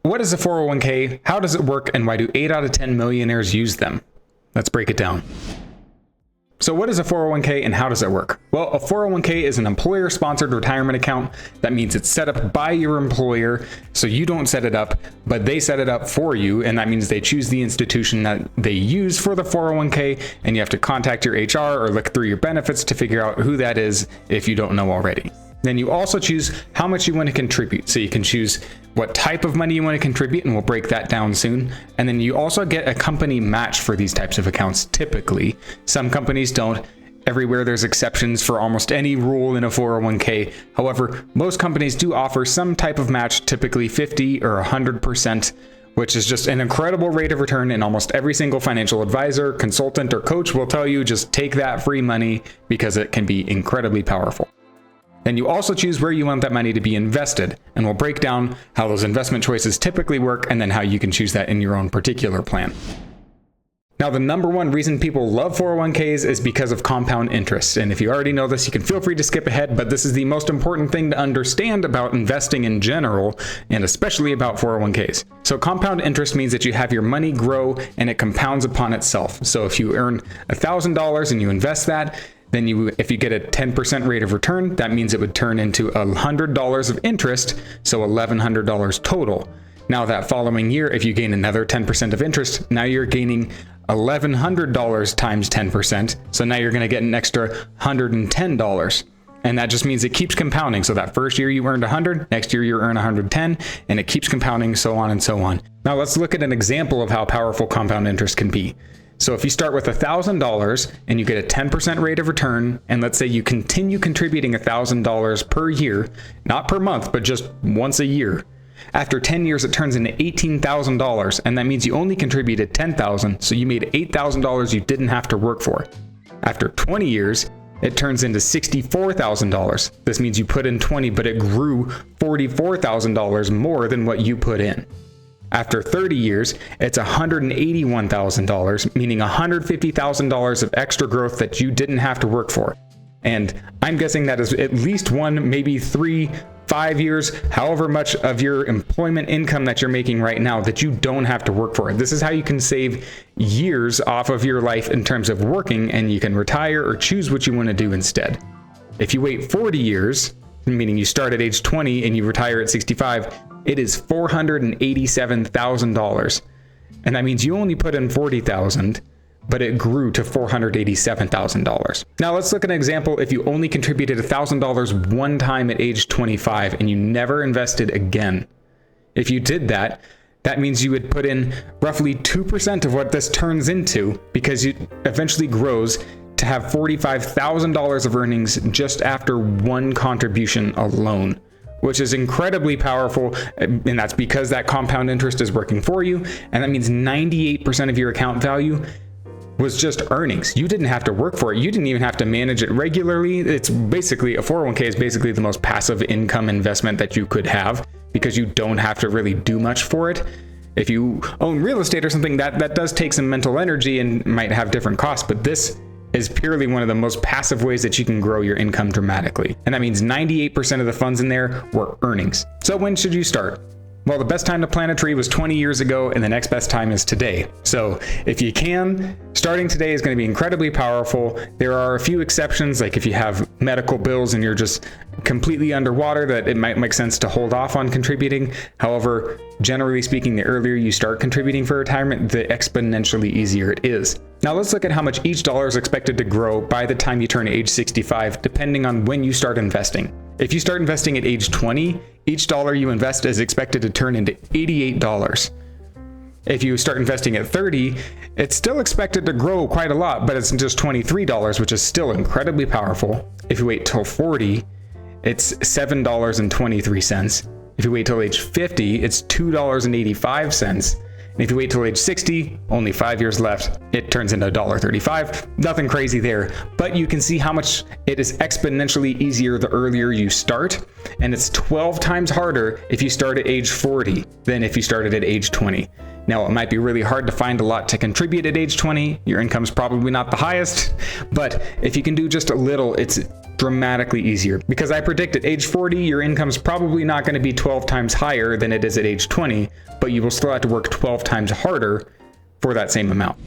What is a 401k? How does it work? And why do 8 out of 10 millionaires use them? Let's break it down. So what is a 401k and how does it work? Well, a 401k is an employer-sponsored retirement account. That means it's set up by your employer, so you don't set it up, but they set it up for you, and that means they choose the institution that they use for the 401k, and you have to contact your HR or look through your benefits to figure out who that is if you don't know already. Then you also choose how much you want to contribute. So you can choose what type of money you want to contribute, and we'll break that down soon. And then you also get a company match for these types of accounts typically. Some companies don't. Everywhere there's exceptions for almost any rule in a 401k. However, most companies do offer some type of match, typically 50 or 100%, which is just an incredible rate of return, and almost every single financial advisor, consultant, or coach will tell you just take that free money because it can be incredibly powerful. Then you also choose where you want that money to be invested, and we'll break down how those investment choices typically work and then how you can choose that in your own particular plan. Now, the number one reason people love 401ks is because of compound interest. And if you already know this, you can feel free to skip ahead, but this is the most important thing to understand about investing in general, and especially about 401ks. So compound interest means that you have your money grow and it compounds upon itself. So if you earn $1,000 and you invest that, then if you get a 10% rate of return, that means it would turn into $100 of interest, so $1,100 total. Now that following year, if you gain another 10% of interest, now you're gaining $1,100 times 10%, so now you're going to get an extra $110. And that just means it keeps compounding. So that first year you earned 100, next year you earn 110, and it keeps compounding, so on and so on. Now let's look at an example of how powerful compound interest can be. So if you start with $1,000 and you get a 10% rate of return, and let's say you continue contributing $1,000 per year, not per month, but just once a year. After 10 years, it turns into $18,000, and that means you only contributed $10,000, so you made $8,000 you didn't have to work for. After 20 years, it turns into $64,000. This means you put in 20, but it grew $44,000 more than what you put in. After 30 years, it's $181,000, meaning $150,000 of extra growth that you didn't have to work for. And I'm guessing that is at least 1, maybe 3, 5 years, however much of your employment income that you're making right now that you don't have to work for. This is how you can save years off of your life in terms of working, and you can retire or choose what you want to do instead. If you wait 40 years, meaning you start at age 20 and you retire at 65, it is $487,000. And that means you only put in $40,000, but it grew to $487,000. Now let's look at an example if you only contributed $1,000 one time at age 25 and you never invested again. If you did that, that means you would put in roughly 2% of what this turns into, because it eventually grows to have $45,000 of earnings just after one contribution alone, which is incredibly powerful, and that's because that compound interest is working for you, and that means 98% of your account value was just earnings. You didn't have to work for it. You didn't even have to manage it regularly. It's basically, a 401k is basically the most passive income investment that you could have, because you don't have to really do much for it. If you own real estate or something, that does take some mental energy and might have different costs, but this is purely one of the most passive ways that you can grow your income dramatically. And that means 98% of the funds in there were earnings. So when should you start? Well, the best time to plant a tree was 20 years ago, and the next best time is today. So if you can, starting today is going to be incredibly powerful. There are a few exceptions, like if you have medical bills and you're just completely underwater, that it might make sense to hold off on contributing. However, generally speaking, the earlier you start contributing for retirement, the exponentially easier it is. Now let's look at how much each dollar is expected to grow by the time you turn age 65, depending on when you start investing. If you start investing at age 20, each dollar you invest is expected to turn into $88. If you start investing at 30, it's still expected to grow quite a lot, but it's just $23, which is still incredibly powerful. If you wait till 40, it's $7.23. If you wait till age 50, it's $2.85. And if you wait till age 60, only 5 years left, it turns into $1.35. Nothing crazy there, but you can see how much it is exponentially easier the earlier you start. And it's 12 times harder if you start at age 40 than if you started at age 20. Now, it might be really hard to find a lot to contribute at age 20. Your income's probably not the highest, but if you can do just a little, it's dramatically easier. Because I predict at age 40, your income's probably not going to be 12 times higher than it is at age 20, but you will still have to work 12 times harder for that same amount.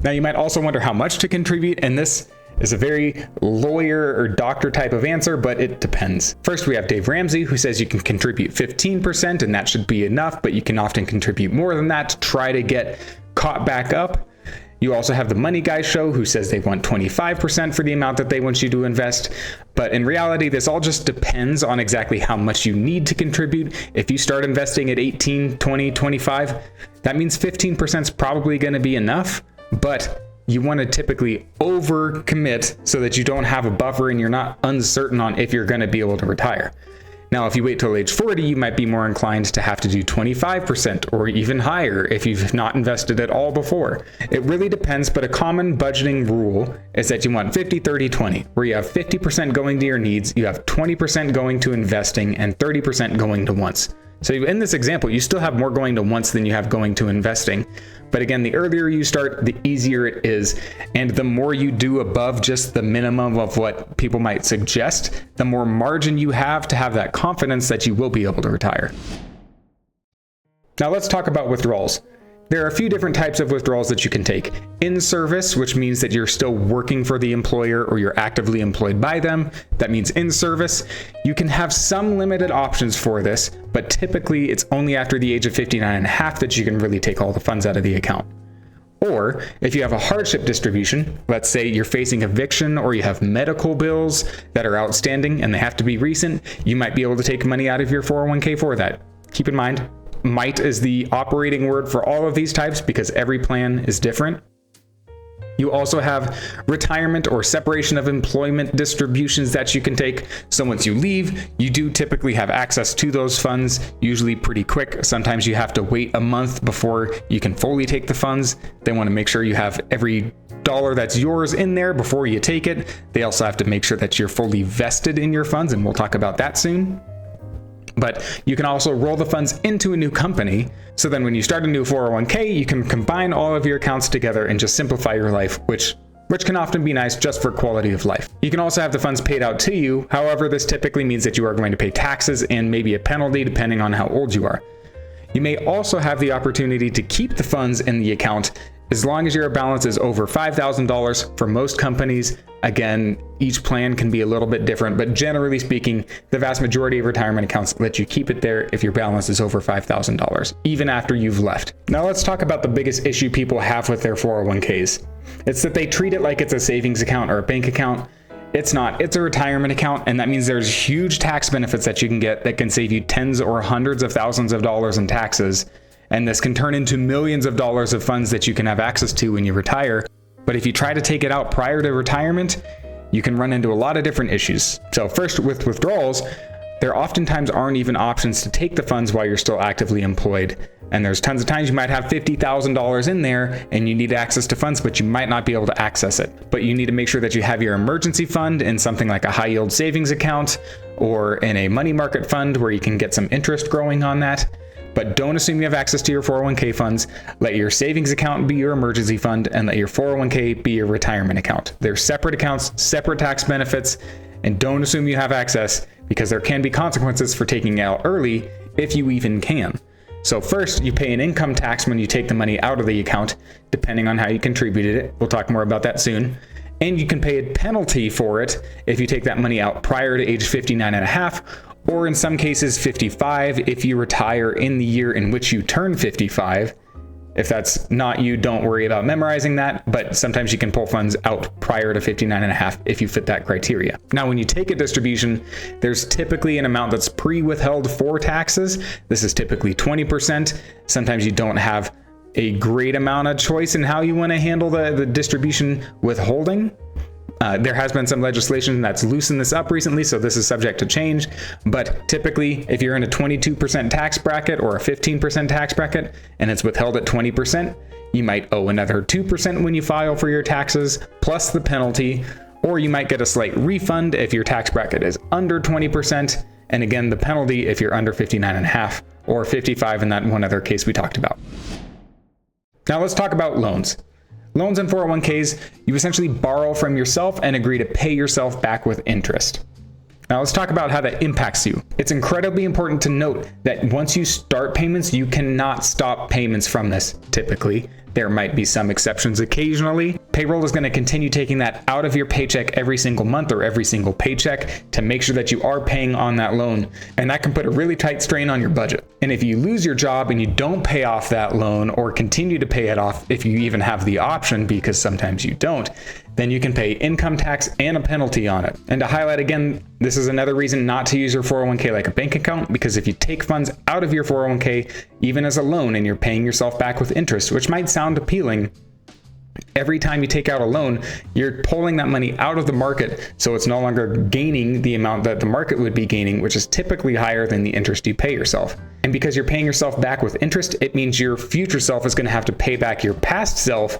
Now, you might also wonder how much to contribute, and this is a very lawyer or doctor type of answer, but it depends. First, we have Dave Ramsey, who says you can contribute 15%, and that should be enough, but you can often contribute more than that to try to get caught back up. You also have the Money Guy Show, who says they want 25% for the amount that they want you to invest. But in reality, this all just depends on exactly how much you need to contribute. If you start investing at 18, 20, 25, that means 15% is probably going to be enough, but you want to typically overcommit so that you don't have a buffer and you're not uncertain on if you're going to be able to retire. Now, if you wait till age 40, you might be more inclined to have to do 25% or even higher if you've not invested at all before. It really depends, but a common budgeting rule is that you want 50, 30, 20, where you have 50% going to your needs, you have 20% going to investing, and 30% going to wants. So in this example, you still have more going to wants than you have going to investing. But again, the earlier you start, the easier it is. And the more you do above just the minimum of what people might suggest, the more margin you have to have that confidence that you will be able to retire. Now let's talk about withdrawals. There are a few different types of withdrawals that you can take. In service, which means that you're still working for the employer or you're actively employed by them. That means in service. You can have some limited options for this, but typically it's only after the age of 59 and a half that you can really take all the funds out of the account. Or if you have a hardship distribution, let's say you're facing eviction or you have medical bills that are outstanding and they have to be recent, you might be able to take money out of your 401k for that. Keep in mind, might is the operating word for all of these types because every plan is different. You also have retirement or separation of employment distributions that you can take. So once you leave, you do typically have access to those funds, usually pretty quick. Sometimes you have to wait a month before you can fully take the funds. They want to make sure you have every dollar that's yours in there before you take it. They also have to make sure that you're fully vested in your funds, and we'll talk about that soon. But you can also roll the funds into a new company. So then when you start a new 401k, you can combine all of your accounts together and just simplify your life, which can often be nice just for quality of life. You can also have the funds paid out to you. However, this typically means that you are going to pay taxes and maybe a penalty depending on how old you are. You may also have the opportunity to keep the funds in the account as long as your balance is over $5,000 for most companies. Again, each plan can be a little bit different, but generally speaking, the vast majority of retirement accounts let you keep it there if your balance is over $5,000, even after you've left. Now let's talk about the biggest issue people have with their 401ks. It's that they treat it like it's a savings account or a bank account. It's not. It's a retirement account, and that means there's huge tax benefits that you can get that can save you tens or hundreds of thousands of dollars in taxes. And this can turn into millions of dollars of funds that you can have access to when you retire. But if you try to take it out prior to retirement, you can run into a lot of different issues. So first, with withdrawals, there oftentimes aren't even options to take the funds while you're still actively employed. And there's tons of times you might have $50,000 in there and you need access to funds, but you might not be able to access it. But you need to make sure that you have your emergency fund in something like a high yield savings account or in a money market fund where you can get some interest growing on that. But don't assume you have access to your 401k funds. Let your savings account be your emergency fund and let your 401k be your retirement account. They're separate accounts, separate tax benefits, and don't assume you have access because there can be consequences for taking it out early if you even can. So first, you pay an income tax when you take the money out of the account, depending on how you contributed it. We'll talk more about that soon. And you can pay a penalty for it if you take that money out prior to age 59 and a half, or in some cases 55 if you retire in the year in which you turn 55. If that's not you, don't worry about memorizing that, but sometimes you can pull funds out prior to 59 and a half if you fit that criteria. Now, when you take a distribution, there's typically an amount that's pre-withheld for taxes. This is typically 20%. Sometimes you don't have a great amount of choice in how you want to handle the distribution withholding. There has been some legislation that's loosened this up recently, so this is subject to change. But typically, if you're in a 22% tax bracket or a 15% tax bracket and it's withheld at 20%, you might owe another 2% when you file for your taxes, plus the penalty, or you might get a slight refund if your tax bracket is under 20%. And again, the penalty if you're under 59 and a half or 55 in that one other case we talked about. Now let's talk about loans. Loans and 401ks, you essentially borrow from yourself and agree to pay yourself back with interest. Now let's talk about how that impacts you. It's incredibly important to note that once you start payments, you cannot stop payments from this typically. There might be some exceptions occasionally. Payroll is going to continue taking that out of your paycheck every single month or every single paycheck to make sure that you are paying on that loan. And that can put a really tight strain on your budget. And if you lose your job and you don't pay off that loan or continue to pay it off, if you even have the option, because sometimes you don't, then you can pay income tax and a penalty on it. And to highlight again, this is another reason not to use your 401k like a bank account, because if you take funds out of your 401k, even as a loan, and you're paying yourself back with interest, which might sound appealing, every time you take out a loan, you're pulling that money out of the market, so it's no longer gaining the amount that the market would be gaining, which is typically higher than the interest you pay yourself. And because you're paying yourself back with interest, it means your future self is going to have to pay back your past self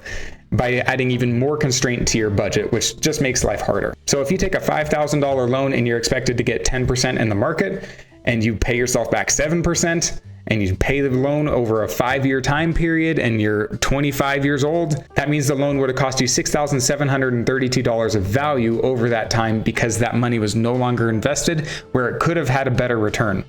by adding even more constraint to your budget, which just makes life harder. So if you take a $5,000 loan and you're expected to get 10% in the market, and you pay yourself back 7%, and you pay the loan over a 5-year time period, and you're 25 years old, that means the loan would have cost you $6,732 of value over that time, because that money was no longer invested where it could have had a better return.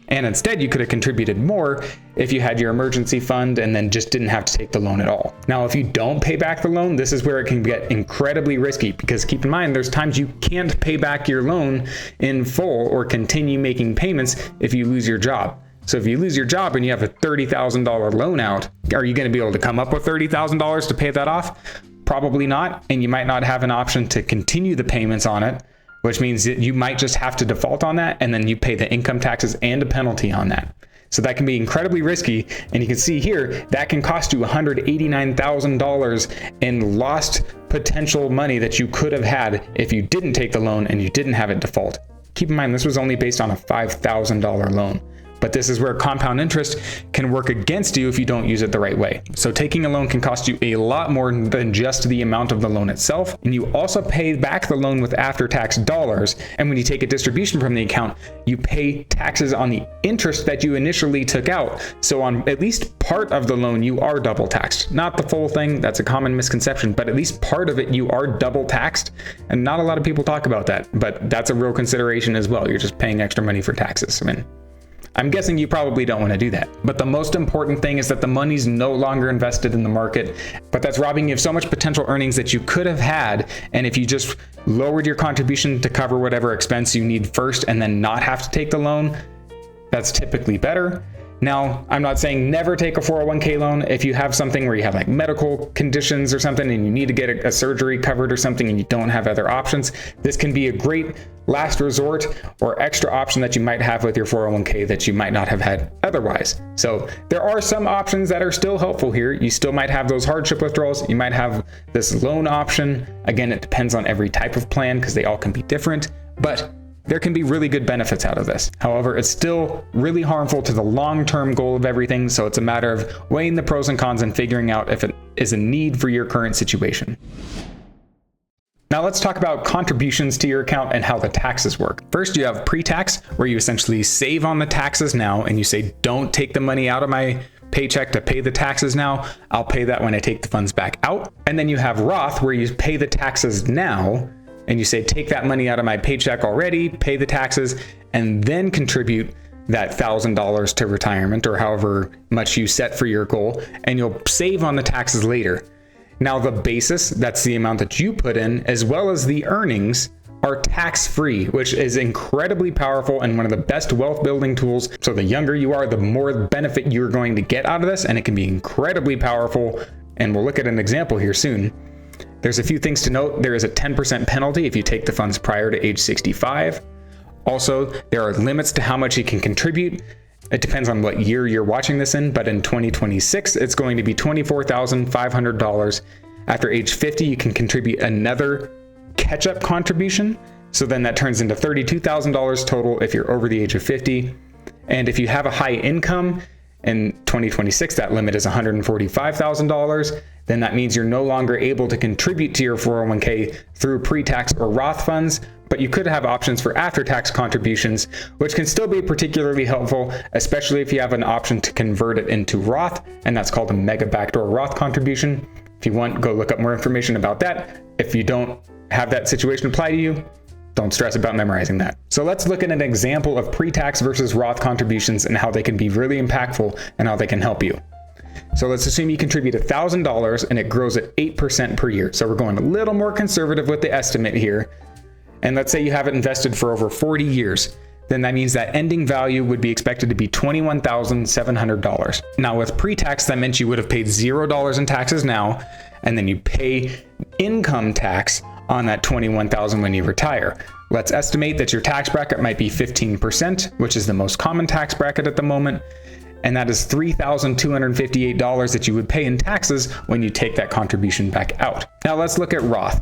And instead, you could have contributed more if you had your emergency fund and then just didn't have to take the loan at all. Now, if you don't pay back the loan, this is where it can get incredibly risky, because keep in mind, there's times you can't pay back your loan in full or continue making payments if you lose your job. So if you lose your job and you have a $30,000 loan out, are you going to be able to come up with $30,000 to pay that off? Probably not. And you might not have an option to continue the payments on it, which means that you might just have to default on that, and then you pay the income taxes and a penalty on that. So that can be incredibly risky. And you can see here, that can cost you $189,000 in lost potential money that you could have had if you didn't take the loan and you didn't have it default. Keep in mind, this was only based on a $5,000 loan. But this is where compound interest can work against you if you don't use it the right way. So taking a loan can cost you a lot more than just the amount of the loan itself. And you also pay back the loan with after-tax dollars. And when you take a distribution from the account, you pay taxes on the interest that you initially took out. So on at least part of the loan, you are double taxed. Not the full thing, that's a common misconception, but at least part of it, you are double taxed. And not a lot of people talk about that, but that's a real consideration as well. You're just paying extra money for taxes. I'm guessing you probably don't want to do that. But the most important thing is that the money's no longer invested in the market, but that's robbing you of so much potential earnings that you could have had. And if you just lowered your contribution to cover whatever expense you need first and then not have to take the loan, that's typically better. Now, I'm not saying never take a 401k loan. If you have something where you have like medical conditions or something and you need to get a surgery covered or something and you don't have other options, this can be a great last resort or extra option that you might have with your 401k that you might not have had otherwise. So there are some options that are still helpful here. You still might have those hardship withdrawals. You might have this loan option. Again, it depends on every type of plan because they all can be different, but there can be really good benefits out of this. However, it's still really harmful to the long-term goal of everything, so it's a matter of weighing the pros and cons and figuring out if it is a need for your current situation. Now let's talk about contributions to your account and how the taxes work. First, you have pre-tax, where you essentially save on the taxes now, and you say, don't take the money out of my paycheck to pay the taxes now. I'll pay that when I take the funds back out. And then you have Roth, where you pay the taxes now, and you say, take that money out of my paycheck already, pay the taxes, and then contribute that $1,000 to retirement or however much you set for your goal, and you'll save on the taxes later. Now the basis, that's the amount that you put in, as well as the earnings, are tax-free, which is incredibly powerful and one of the best wealth building tools. So the younger you are, the more benefit you're going to get out of this, and it can be incredibly powerful. And we'll look at an example here soon. There's a few things to note. There is a 10% penalty if you take the funds prior to age 65. Also, there are limits to how much you can contribute. It depends on what year you're watching this in, but in 2026, it's going to be $24,500. After age 50, you can contribute another catch-up contribution. So then that turns into $32,000 total if you're over the age of 50. And if you have a high income, in 2026, that limit is $145,000. Then that means you're no longer able to contribute to your 401k through pre-tax or Roth funds, but you could have options for after-tax contributions, which can still be particularly helpful, especially if you have an option to convert it into Roth, and that's called a mega backdoor Roth contribution. If you want, go look up more information about that. If you don't have that situation apply to you, Don't stress about memorizing that. So let's look at an example of pre-tax versus Roth contributions and how they can be really impactful and how they can help you. So let's assume you contribute $1,000 and it grows at 8% per year. So we're going a little more conservative with the estimate here. And let's say you have it invested for over 40 years. Then that means that ending value would be expected to be $21,700. Now with pre-tax, that meant you would have paid $0 in taxes now, and then you pay income tax on that $21,000 when you retire. Let's estimate that your tax bracket might be 15%, which is the most common tax bracket at the moment. And that is $3,258 that you would pay in taxes when you take that contribution back out. Now let's look at Roth.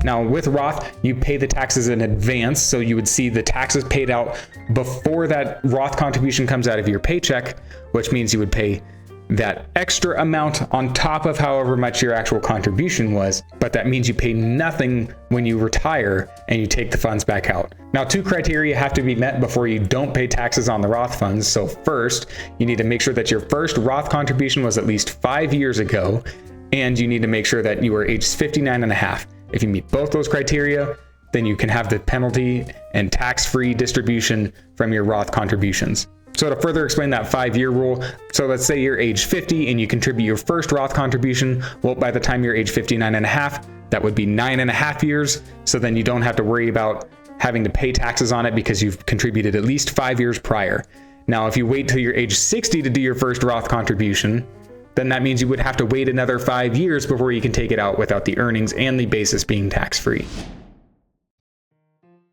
Now with Roth, you pay the taxes in advance, so you would see the taxes paid out before that Roth contribution comes out of your paycheck, which means you would pay that extra amount on top of however much your actual contribution was, but that means you pay nothing when you retire and you take the funds back out. Now, 2 criteria have to be met before you don't pay taxes on the Roth funds. So first, you need to make sure that your first Roth contribution was at least 5 years ago, and you need to make sure that you are age 59 and a half. If you meet both those criteria, then you can have the penalty and tax-free distribution from your Roth contributions. So to further explain that 5-year rule, so let's say you're age 50 and you contribute your first Roth contribution. Well, by the time you're age 59 and a half, that would be 9.5 years. So then you don't have to worry about having to pay taxes on it because you've contributed at least 5 years prior. Now, if you wait till you're age 60 to do your first Roth contribution, then that means you would have to wait another 5 years before you can take it out without the earnings and the basis being tax-free.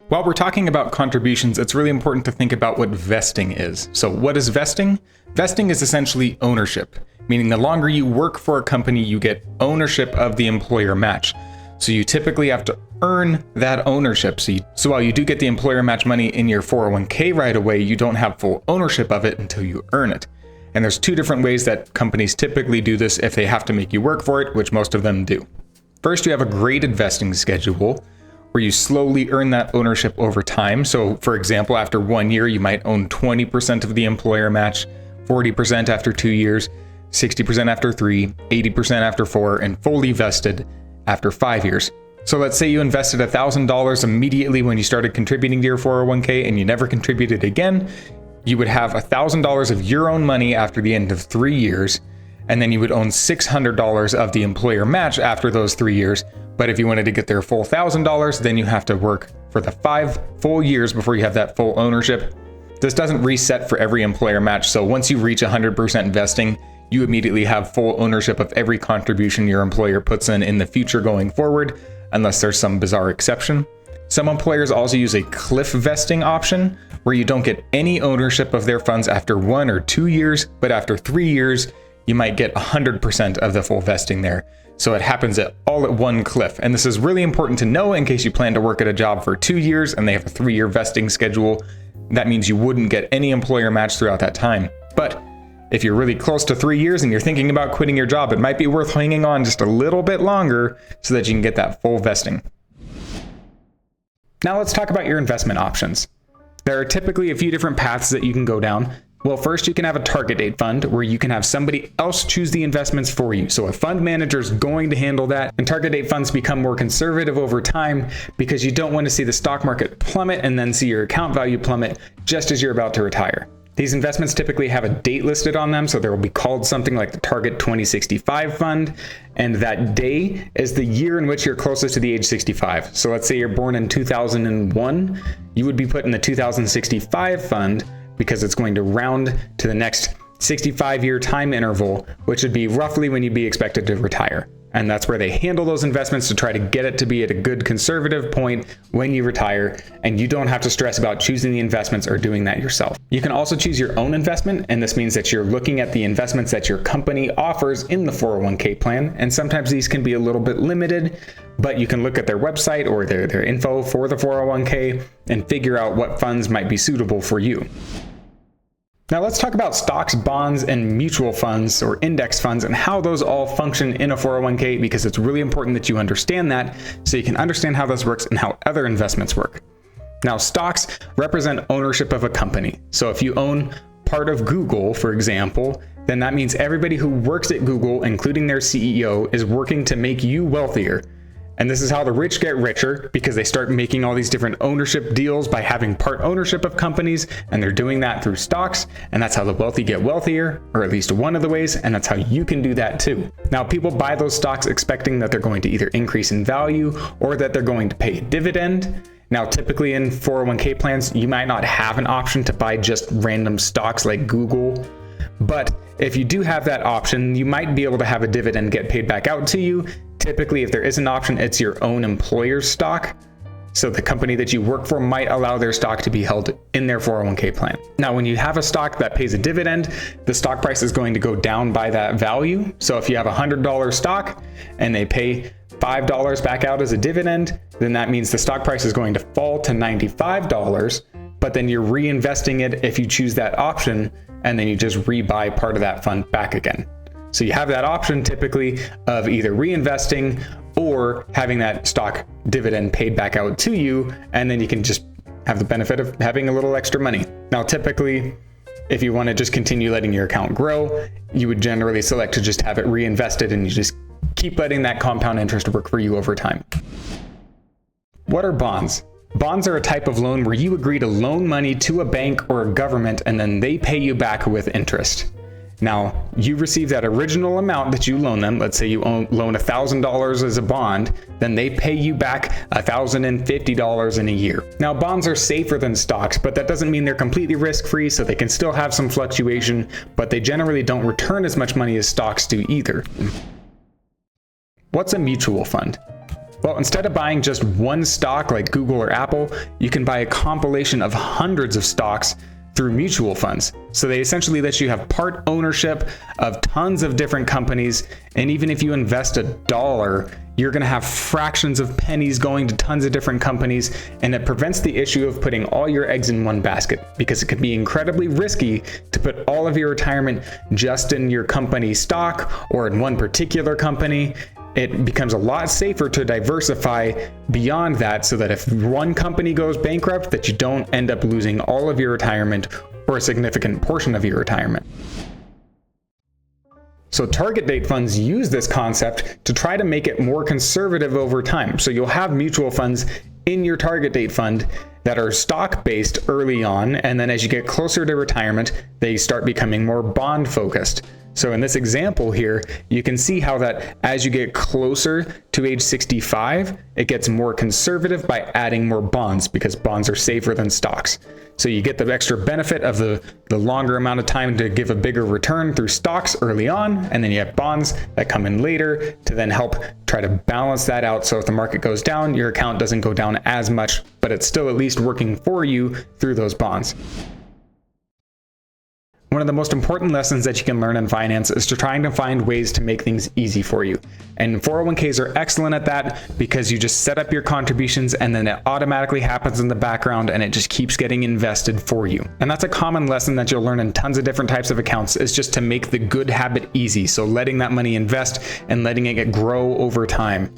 While we're talking about contributions, it's really important to think about what vesting is. So what is vesting? Vesting is essentially ownership, meaning the longer you work for a company, you get ownership of the employer match. So you typically have to earn that ownership. So while you do get the employer match money in your 401k right away, you don't have full ownership of it until you earn it. And there's 2 different ways that companies typically do this if they have to make you work for it, which most of them do. First, you have a graded vesting schedule where you slowly earn that ownership over time. So for example, after 1 year, you might own 20% of the employer match, 40% after 2 years, 60% after 3, 80% after 4, and fully vested after 5 years. So let's say you invested $1,000 immediately when you started contributing to your 401k and you never contributed again. You would have $1,000 of your own money after the end of 3 years, and then you would own $600 of the employer match after those 3 years. But if you wanted to get their full $1,000, then you have to work for the 5 full years before you have that full ownership. This doesn't reset for every employer match, so once you reach 100% vesting, you immediately have full ownership of every contribution your employer puts in the future going forward, unless there's some bizarre exception. Some employers also use a cliff vesting option, where you don't get any ownership of their funds after 1 or 2 years, but after 3 years, you might get 100% of the full vesting there. So it happens all at one cliff. And this is really important to know in case you plan to work at a job for 2 years and they have a 3-year vesting schedule. That means you wouldn't get any employer match throughout that time. But if you're really close to 3 years and you're thinking about quitting your job, it might be worth hanging on just a little bit longer so that you can get that full vesting. Now let's talk about your investment options. There are typically a few different paths that you can go down. Well, first you can have a target date fund where you can have somebody else choose the investments for you. So a fund manager is going to handle that, and target date funds become more conservative over time because you don't want to see the stock market plummet and then see your account value plummet just as you're about to retire. These investments typically have a date listed on them, so they will be called something like the Target 2065 Fund, and that day is the year in which you're closest to the age 65. So let's say you're born in 2001, you would be put in the 2065 Fund because it's going to round to the next 65-year time interval, which would be roughly when you'd be expected to retire. And that's where they handle those investments to try to get it to be at a good conservative point when you retire, and you don't have to stress about choosing the investments or doing that yourself. You can also choose your own investment, and this means that you're looking at the investments that your company offers in the 401k plan, and sometimes these can be a little bit limited, but you can look at their website or their info for the 401k and figure out what funds might be suitable for you. Now let's talk about stocks, bonds, and mutual funds or index funds and how those all function in a 401k, because it's really important that you understand that so you can understand how this works and how other investments work. Now, stocks represent ownership of a company. So if you own part of Google, for example, then that means everybody who works at Google, including their CEO, is working to make you wealthier. And this is how the rich get richer, because they start making all these different ownership deals by having part ownership of companies, and they're doing that through stocks. And that's how the wealthy get wealthier, or at least one of the ways, and that's how you can do that too. Now, people buy those stocks expecting that they're going to either increase in value or that they're going to pay a dividend. Now, typically in 401k plans, you might not have an option to buy just random stocks like Google. But if you do have that option, you might be able to have a dividend get paid back out to you. Typically, if there is an option, it's your own employer's stock. So the company that you work for might allow their stock to be held in their 401k plan. Now, when you have a stock that pays a dividend, the stock price is going to go down by that value. So if you have a $100 stock and they pay $5 back out as a dividend, then that means the stock price is going to fall to $95, but then you're reinvesting it if you choose that option, and then you just rebuy part of that fund back again. So you have that option typically of either reinvesting or having that stock dividend paid back out to you, and then you can just have the benefit of having a little extra money. Now, typically, if you want to just continue letting your account grow, you would generally select to just have it reinvested, and you just keep letting that compound interest work for you over time. What are bonds? Bonds are a type of loan where you agree to loan money to a bank or a government, and then they pay you back with interest. Now, you receive that original amount that you loan them. Let's say you loan $1,000 as a bond, then they pay you back $1,050 in a year. Now, bonds are safer than stocks, but that doesn't mean they're completely risk-free, so they can still have some fluctuation, but they generally don't return as much money as stocks do either. What's a mutual fund? Well, instead of buying just one stock like Google or Apple, you can buy a compilation of hundreds of stocks through mutual funds. So they essentially let you have part ownership of tons of different companies. And even if you invest $1, you're going to have fractions of pennies going to tons of different companies. And it prevents the issue of putting all your eggs in one basket, because it can be incredibly risky to put all of your retirement just in your company stock or in one particular company. It becomes a lot safer to diversify beyond that, so that if one company goes bankrupt, that you don't end up losing all of your retirement or a significant portion of your retirement. So target date funds use this concept to try to make it more conservative over time. So you'll have mutual funds in your target date fund that are stock based early on, and then as you get closer to retirement, they start becoming more bond focused. So in this example here, you can see how that as you get closer to age 65, it gets more conservative by adding more bonds, because bonds are safer than stocks. So you get the extra benefit of the longer amount of time to give a bigger return through stocks early on, and then you have bonds that come in later to then help try to balance that out. So if the market goes down, your account doesn't go down as much, but it's still at least working for you through those bonds. One of the most important lessons that you can learn in finance is to trying to find ways to make things easy for you. And 401ks are excellent at that, because you just set up your contributions and then it automatically happens in the background and it just keeps getting invested for you. And that's a common lesson that you'll learn in tons of different types of accounts, is just to make the good habit easy. So letting that money invest and letting it grow over time.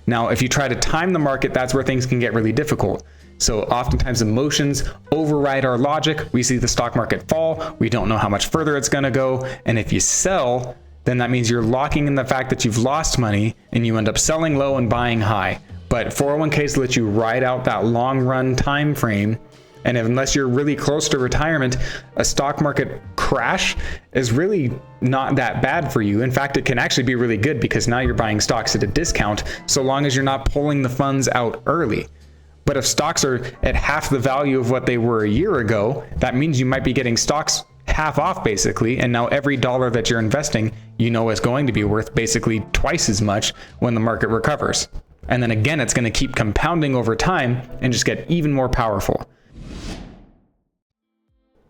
Now, if you try to time the market, that's where things can get really difficult. So oftentimes emotions override our logic. We see the stock market fall, we don't know how much further it's going to go, and if you sell, then that means you're locking in the fact that you've lost money and you end up selling low and buying high. But 401ks let you ride out that long run time frame, and unless you're really close to retirement, a stock market crash is really not that bad for you. In fact, it can actually be really good, because now you're buying stocks at a discount, so long as you're not pulling the funds out early. But if stocks are at half the value of what they were a year ago, that means you might be getting stocks half off basically, and now every dollar that you're investing, you know, is going to be worth basically twice as much when the market recovers. And then again, it's going to keep compounding over time and just get even more powerful.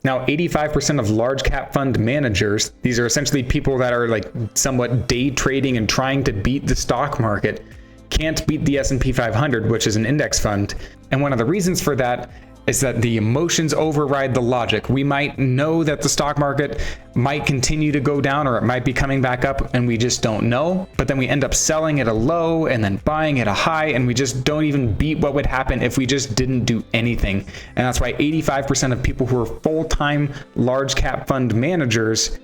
Now, 85% of large cap fund managers, these are essentially people that are like somewhat day trading and trying to beat the stock market, can't beat the S&P 500, which is an index fund. And one of the reasons for that is that the emotions override the logic. We might know that the stock market might continue to go down, or it might be coming back up, and we just don't know. But then we end up selling at a low and then buying at a high, and we just don't even beat what would happen if we just didn't do anything. And that's why 85% of people who are full-time large cap fund managers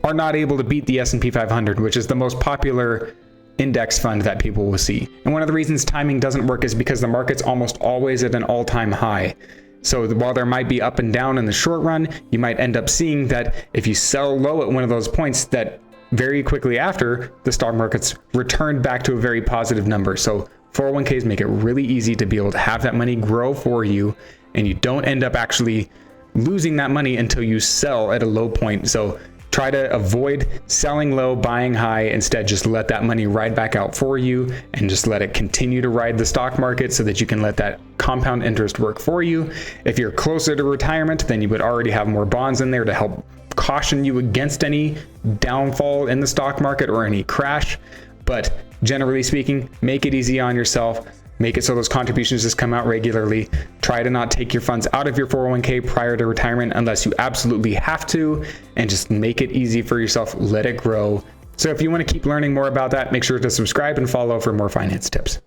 are not able to beat the S&P 500, which is the most popular index fund that people will see. And one of the reasons timing doesn't work is because the market's almost always at an all-time high. So while there might be up and down in the short run, you might end up seeing that if you sell low at one of those points, that very quickly after, the stock market's returned back to a very positive number. So 401ks make it really easy to be able to have that money grow for you, and you don't end up actually losing that money until you sell at a low point. So try to avoid selling low, buying high. Instead, just let that money ride back out for you and just let it continue to ride the stock market so that you can let that compound interest work for you. If you're closer to retirement, then you would already have more bonds in there to help caution you against any downfall in the stock market or any crash. But generally speaking, make it easy on yourself. Make it so those contributions just come out regularly. Try to not take your funds out of your 401k prior to retirement unless you absolutely have to, and just make it easy for yourself. Let it grow. So if you want to keep learning more about that, make sure to subscribe and follow for more finance tips.